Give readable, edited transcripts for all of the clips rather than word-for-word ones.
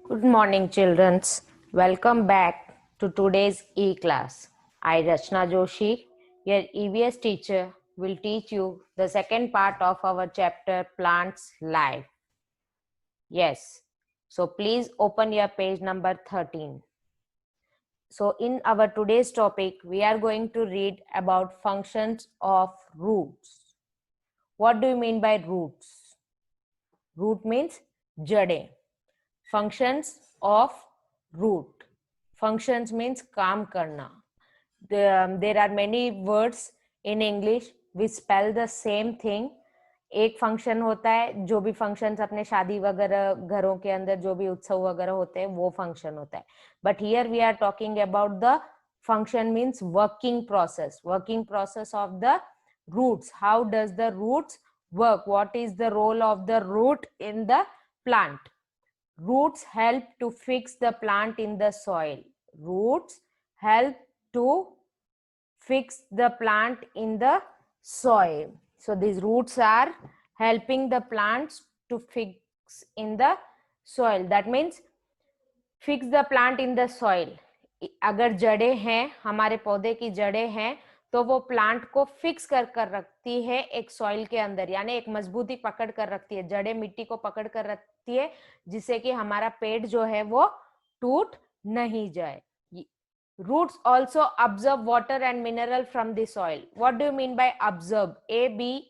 Good morning, children. Welcome back to today's e-class. I, Rachna Joshi, your EVS teacher, will teach you the second part of our chapter Plants Life. Yes, so please open your page number 13. So in our today's topic, we are going to read about functions of roots. What do you mean by roots? Root means jade. Functions of root. Functions means काम करना. There are many words in English which spell the same thing. एक function होता है, जो भी functions अपने शादी वगैरह घरों के अंदर जो भी उत्सव वगैरह होते हैं वो फंक्शन होता है. But here we are talking about the function means working process of the roots. How does the roots work? What is the role of the root in the plant? Roots help to fix the plant in the soil. Roots help to fix the plant in the soil. So these roots are helping the plants to fix in the soil. That means fix the plant in the soil. अगर जड़ें हैं, हमारे पौधे की जड़ें हैं, तो वो प्लांट को फिक्स कर रखती है एक सॉइल के अंदर, यानी एक मजबूती पकड़ कर रखती है. जड़ें मिट्टी को पकड़ कर रखती है जिससे कि हमारा पेड़ जो है वो टूट नहीं जाए. Roots also absorb water and mineral from the soil. What do you mean by absorb? ABSORBS.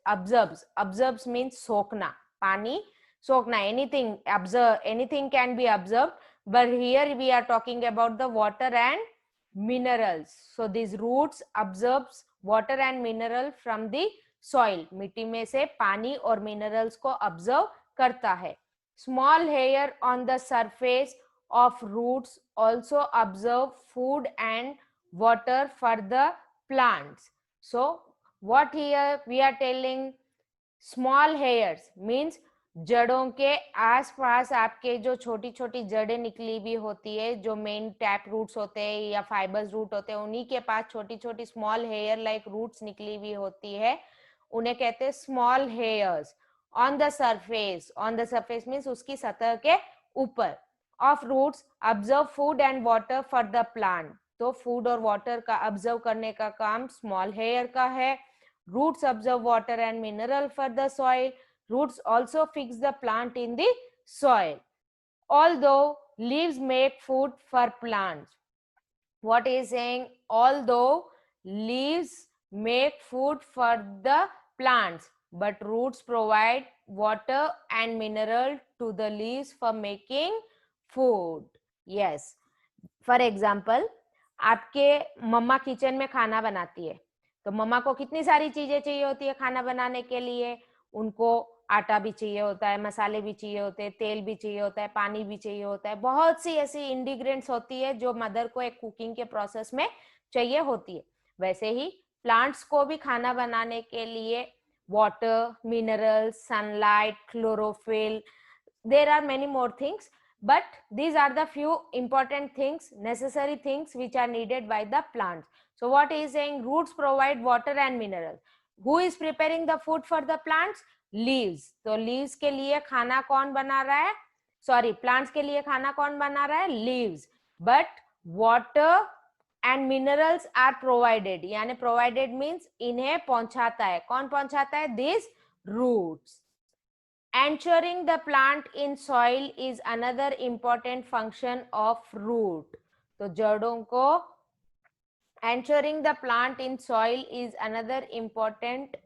Absorbs. Absorbs means सोखना. पानी सोखना. Anything absorb. Anything can be absorbed. But here we are talking about the water and minerals. So these roots absorbs water and mineral from the soil. मिट्टी में से पानी और minerals को absorb करता है. Small hair on the surface of roots also absorb food and water for the plants. So what here we are telling, small hairs means जड़ों के आसपास आपके जो छोटी छोटी जड़ें निकली हुई होती है, जो मेन टैप रूट्स होते हैं या फाइबर्स रूट होते हैं, उन्हीं के पास छोटी छोटी स्मॉल हेयर लाइक रूट्स निकली हुई होती है, उन्हें कहते हैं small hairs. On the surface means उसकी सतह के ऊपर. Of roots observe food and water for the plant. तो फूड और वाटर का ऑब्जर्व करने का काम स्मॉल हेयर का है. Roots observe water and mineral for the soil. Roots also fix the plant in the soil. Although leaves make food for plants. What is saying? Although leaves make food for the plants, but roots provide water and mineral to the leaves for making food. Yes. For example, आपके मम्मा kitchen में खाना बनाती है, तो मम्मा को कितनी सारी चीजें चाहिए होती है खाना बनाने के लिए. उनको आटा भी चाहिए होता है, मसाले भी चाहिए होते हैं, तेल भी चाहिए होता है, पानी भी चाहिए होता है. बहुत सी ऐसी इंग्रेडिएंट्स होती है जो मदर को एक कुकिंग के प्रोसेस में चाहिए होती है. वैसे ही प्लांट्स को भी खाना बनाने के लिए water, minerals, sunlight, chlorophyll, there are many more things, but these are the few important things, necessary things which are needed by the plants. So what is saying? Roots provide water and mineral. Who is preparing the food for the plants? Leaves. तो leaves के लिए खाना कौन बना रहा है? Sorry, plants के लिए खाना कौन बना रहा है? Leaves. But water and minerals are provided. यानी provided means इन्हें पहुंचाता है. कौन पहुंचाता है? These roots. Anchoring the plant in soil is another important function of root. तो जड़ों को anchoring the plant in soil is another important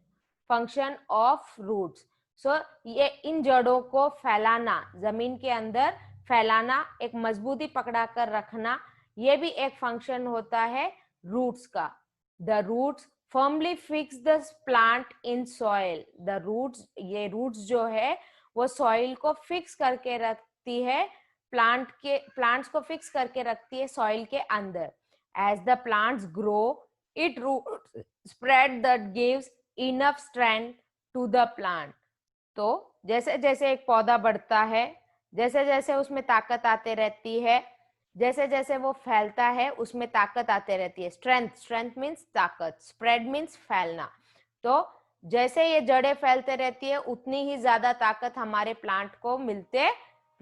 function of roots. So ये इन जड़ों को फैलाना, जमीन के अंदर फैलाना, एक मजबूती पकड़ा कर रखना, ये भी एक फंक्शन होता है रूट्स का. The roots firmly fix the plant in soil. The roots, ये roots जो है वो soil को fix करके रखती है, plants को fix करके रखती है soil के अंदर. As the plants grow, it roots spread that gives enough strength to the plant. तो जैसे जैसे एक पौधा बढ़ता है, जैसे जैसे उसमें ताकत आते रहती है, जैसे जैसे वो फैलता है उसमें ताकत आते रहती है. स्ट्रेंथ मीन्स ताकत, स्प्रेड मीन्स फैलना. तो जैसे ये जड़ें फैलते रहती है उतनी ही ज्यादा ताकत हमारे प्लांट को मिलते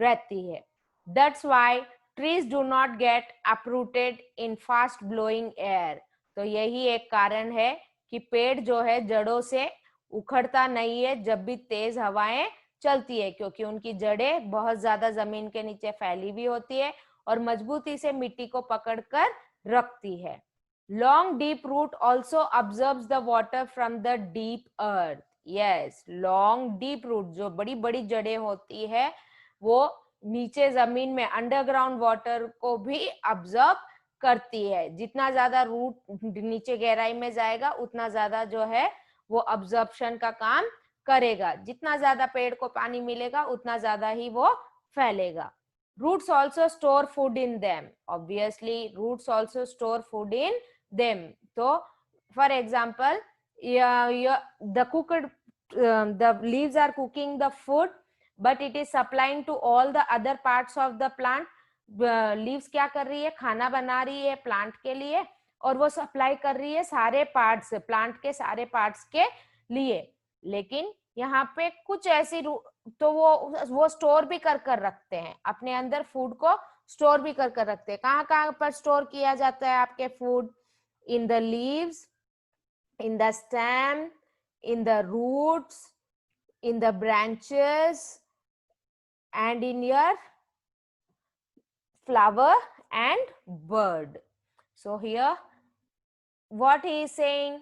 रहती है. That's why trees do not get uprooted in fast blowing air. तो यही एक कारण है कि पेड़ जो है जड़ों से उखड़ता नहीं है जब भी तेज हवाएं चलती है, क्योंकि उनकी जड़ें बहुत ज्यादा जमीन के नीचे फैली हुई होती है और मजबूती से मिट्टी को पकड़कर रखती है. Long deep root also observes the water from the deep earth. Yes, long deep root, जो बड़ी बड़ी जड़ें होती है वो नीचे जमीन में अंडरग्राउंड वाटर को भी ऑब्जर्व करती है. जितना ज्यादा रूट नीचे गहराई में जाएगा उतना ज्यादा जो है वो ऑब्जर्प्शन का काम करेगा. जितना ज्यादा पेड़ को पानी मिलेगा उतना ज्यादा ही वो फैलेगा. Roots also store food in them. Obviously, roots also store food in them. So, for example, the leaves are cooking the food, but it is supplying to all the other parts of the plant. Leaves क्या कर रही है, खाना बना रही है plant के लिए और वो सप्लाई कर रही है सारे पार्ट्स, प्लांट के सारे पार्ट्स के लिए. लेकिन यहाँ पे कुछ ऐसी तो वो स्टोर भी कर रखते हैं अपने अंदर, फूड को स्टोर भी कर रखते हैं. कहाँ कहाँ पर स्टोर किया जाता है आपके food? In the leaves, in the stem, in the roots, in the branches and in your flower and bird. So here what he is saying,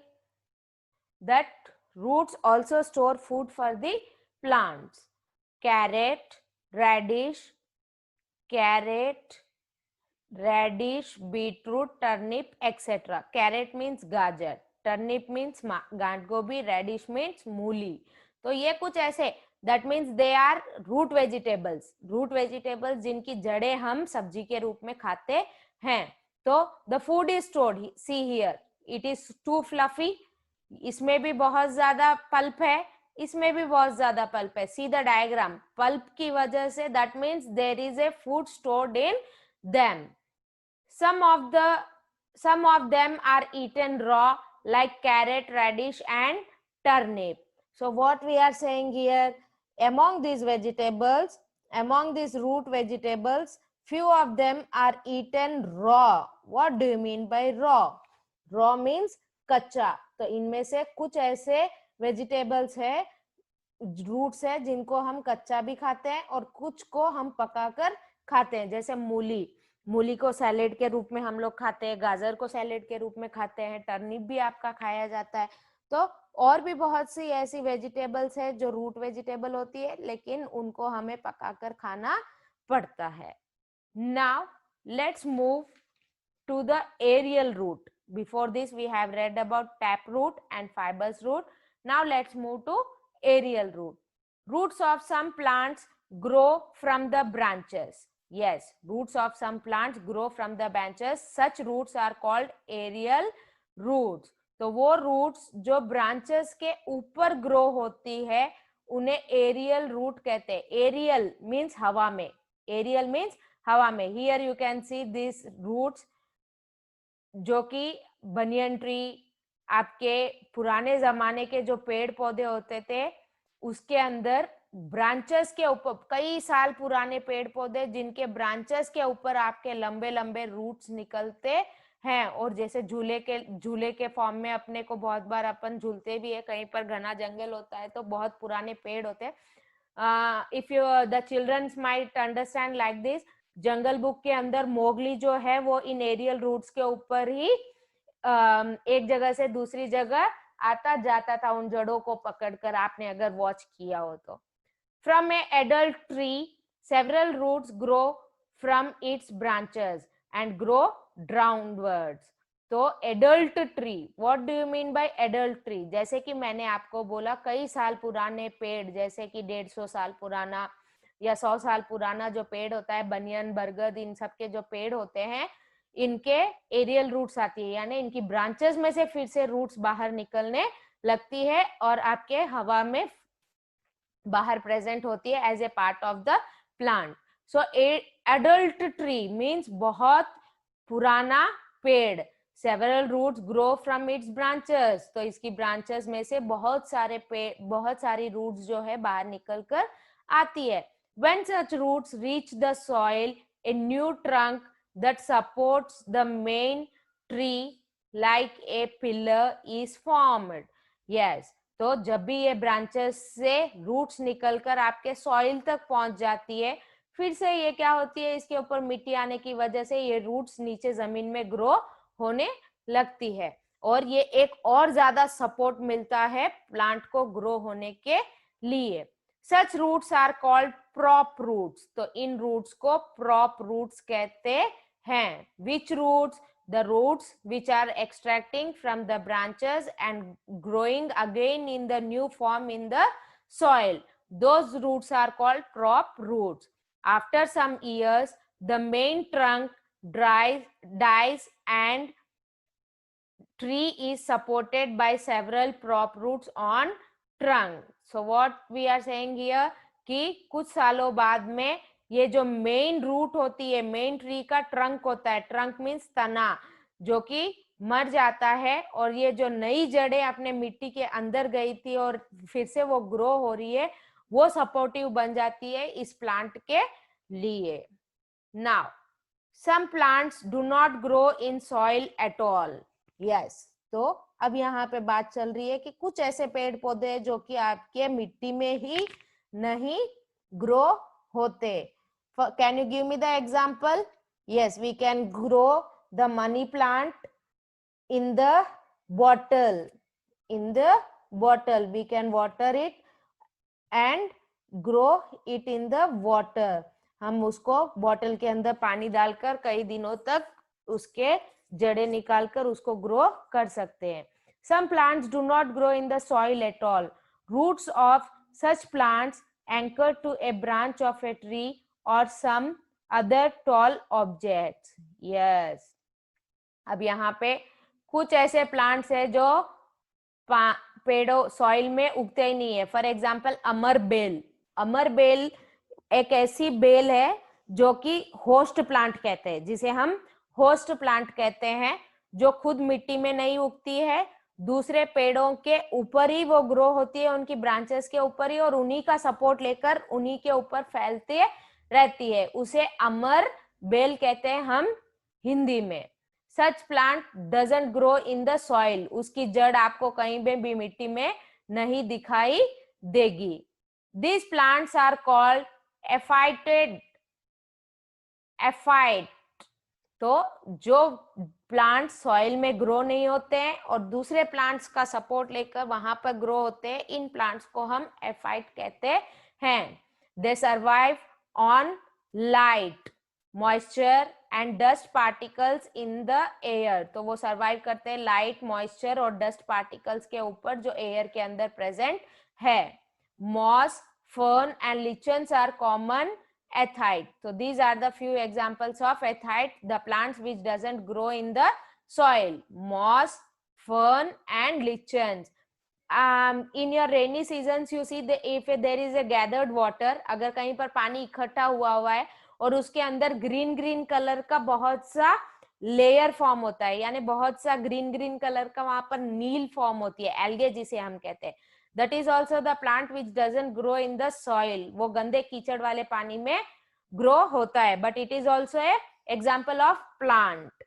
that roots also store food for the plants. Carrot, radish, beetroot, turnip, etc. Carrot means gajar, turnip means गांठ गोभी, radish means मूली. तो ये कुछ ऐसे, that means they are root vegetables. root vegetables जिनकी जड़ें हम सब्जी के रूप में खाते हैं. तो the food is stored. See here, it is too fluffy. इसमें भी बहुत ज्यादा पल्प है, इसमें भी बहुत ज्यादा पल्प है. सी द डायग्राम, पल्प की वजह से that means there is a food stored in them. Some of them are eaten raw, like carrot, radish and turnip. So what we are saying here, among these vegetables, among these root vegetables, few of them are eaten raw. What do you mean by raw? Raw means कच्चा. तो इनमें से कुछ ऐसे vegetables है, roots है, जिनको हम कच्चा भी खाते हैं और कुछ को हम पकाकर खाते हैं. जैसे मूली को सैलेड के रूप में हम लोग खाते हैं, गाजर को सैलेड के रूप में खाते हैं, टर्निप भी आपका खाया जाता है. तो और भी बहुत सी ऐसी वेजिटेबल्स है जो रूट वेजिटेबल होती है, लेकिन उनको हमें पकाकर खाना पड़ता है. Now let's move to the aerial root. Before this we have read about taproot and fibrous root. Now let's move to aerial root. Roots of some plants grow from the branches. Yes, roots of some plants grow from the branches. Such roots are called aerial roots. तो वो roots जो branches के ऊपर grow होती है उन्हें aerial root कहते हैं. Aerial means हवा में. Aerial means हवा में. Here you can see these roots जो कि बनियन ट्री, आपके पुराने जमाने के जो पेड़ पौधे होते थे उसके अंदर ब्रांचेस के ऊपर, कई साल पुराने पेड़ पौधे जिनके ब्रांचेस के ऊपर आपके लंबे लंबे रूट्स निकलते हैं. और जैसे झूले के फॉर्म में अपने को बहुत बार अपन झूलते भी है, कहीं पर घना जंगल होता है तो बहुत पुराने पेड़ होते हैं. If you the childrens might understand like this, jungle book के अंदर मोगली जो है वो इन एरियल रूट्स के ऊपर ही एक जगह से दूसरी जगह आता जाता था उन जड़ों को पकड़कर, आपने अगर वॉच किया हो तो. From a adult tree several roots grow from its branches and grow downwards. तो adult tree, what do you mean by adult tree? जैसे कि मैंने आपको बोला कई साल पुराने पेड़, जैसे कि 150 साल पुराना या 100 साल पुराना जो पेड़ होता है, बनियन, बरगद, इन सब के जो पेड़ होते हैं इनके एरियल रूट्स आती है, यानी इनकी ब्रांचेस में से फिर से रूट्स बाहर निकलने लगती है और आपके हवा में बाहर प्रेजेंट होती है as a part of the plant. So adult tree means बहुत पुराना पेड़. Several roots grow from its branches, तो इसकी ब्रांचेस में से बहुत सारी रूट्स जो है बाहर निकल कर आती है. When such roots reach the soil, a new trunk that supports the main tree like a pillar is formed. Yes, तो जब भी ये ब्रांचेस से रूट्स निकलकर आपके सॉइल तक पहुंच जाती है, फिर से ये क्या होती है, इसके ऊपर मिट्टी आने की वजह से ये रूट्स नीचे जमीन में ग्रो होने लगती है और ये एक और ज्यादा सपोर्ट मिलता है प्लांट को ग्रो होने के लिए. Such roots are called prop roots. तो इन रूट्स को प्रॉप रूट्स कहते हैं. Which roots? The roots which are extracting from the branches and growing again in the new form in the soil. Those roots are called prop roots. After some years, the main trunk dies and tree is supported by several prop roots on trunk. So what we are saying here कि कुछ सालों बाद में ये जो main root होती है, main tree का ट्रंक होता है, ट्रंक मीन्स तना, जो कि मर जाता है और ये जो नई जड़ें अपने मिट्टी के अंदर गई थी और फिर से वो ग्रो हो रही है, वो सपोर्टिव बन जाती है इस प्लांट के लिए. Now some plants do not grow in soil at all. Yes, तो अब यहाँ पे बात चल रही है कि कुछ ऐसे पेड़ पौधे जो कि आपके मिट्टी में ही नहीं ग्रो होते. Can you give me the example? Yes, we can grow the money plant in the bottle. In the bottle we can water it and grow it in the water. हम उसको बॉटल के अंदर पानी डालकर कई दिनों तक उसके जड़ें निकालकर उसको ग्रो कर सकते हैं. Some plants do not grow in the soil at all. Roots of such plants anchor to a branch of a tree और some other tall objects. Yes, अब यहाँ पे कुछ ऐसे प्लांट्स है जो पेड़ों सॉइल में उगते ही नहीं है. फॉर एग्जाम्पल अमर बेल. अमर बेल एक ऐसी बेल है जो कि होस्ट प्लांट कहते हैं, जिसे हम होस्ट प्लांट कहते हैं, जो खुद मिट्टी में नहीं उगती है, दूसरे पेड़ों के ऊपर ही वो ग्रो होती है, उनकी ब्रांचेस के ऊपर ही, और उन्हीं का सपोर्ट लेकर उन्हीं के ऊपर फैलती रहती है. उसे अमर बेल कहते हैं हम हिंदी में. Such plant doesn't grow in the soil. उसकी जड़ आपको कहीं भी मिट्टी में नहीं दिखाई देगी. These plants are called epiphyte. तो जो प्लांट सॉइल में ग्रो नहीं होते हैं और दूसरे प्लांट्स का सपोर्ट लेकर वहां पर ग्रो होते हैं, इन प्लांट्स को हम एफाइट कहते हैं. दे survive on light, moisture and dust particles in the air. तो वो सर्वाइव करते हैं लाइट, मॉइस्चर और डस्ट पार्टिकल्स के ऊपर जो एयर के अंदर प्रेजेंट है. Moss, fern and lichens are common epiphyte. So these are the few examples of epiphyte, the plants which doesn't grow in the soil. Moss, fern and lichens. In your rainy seasons you see if there is a gathered water, अगर कहीं पर पानी इकट्ठा हुआ है और उसके अंदर ग्रीन ग्रीन कलर का बहुत सा लेयर फॉर्म होता है, यानी बहुत सा ग्रीन ग्रीन कलर का वहां पर नील फॉर्म होती है, एल्गे जिसे हम कहते हैं. That is also the plant which doesn't grow in the soil. वो गंदे कीचड़ वाले पानी में grow होता है, but it is also a example of plant.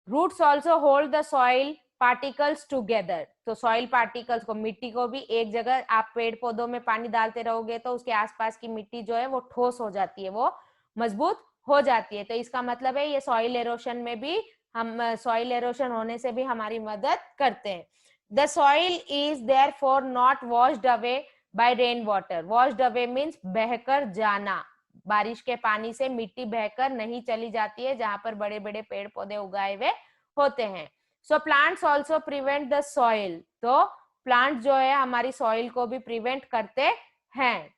Roots also hold the soil particles together. तो soil particles को, मिट्टी को भी एक जगह, आप पेड़ पौधों में पानी डालते रहोगे तो उसके आसपास की मिट्टी जो है वो ठोस हो जाती है, वो मजबूत हो जाती है. तो इसका मतलब है ये सॉइल एरोशन में भी हम, सॉइल एरोशन होने से भी हमारी मदद करते हैं. The soil is therefore not washed away by rainwater. Washed away means बहकर जाना. बारिश के पानी से मिट्टी बहकर नहीं चली जाती है जहां पर बड़े बड़े पेड़ पौधे उगाए हुए होते हैं. So plants also prevent the soil. तो प्लांट जो है हमारी सॉइल को भी प्रिवेंट करते हैं.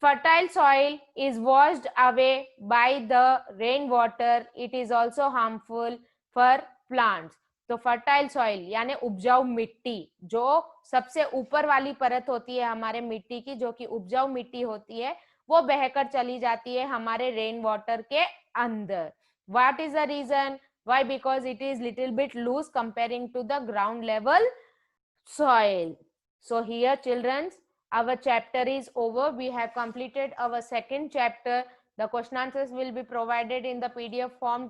Fertile soil is washed away by the rainwater. It is also harmful for plants. तो फर्टाइल सॉइल यानी उपजाऊ मिट्टी, जो सबसे ऊपर वाली परत होती है हमारे मिट्टी की, जो कि उपजाऊ मिट्टी होती है, वो बहकर चली जाती है हमारे रेन वाटर के अंदर. What is the reason? Why? Because it is little bit loose comparing to the ground level soil. So here childrens, our chapter is over. We have completed our second chapter. The question answers will be provided in the PDF form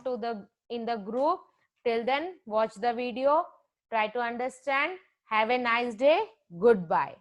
in the group. Till then, watch the video, try to understand. Have a nice day. Goodbye.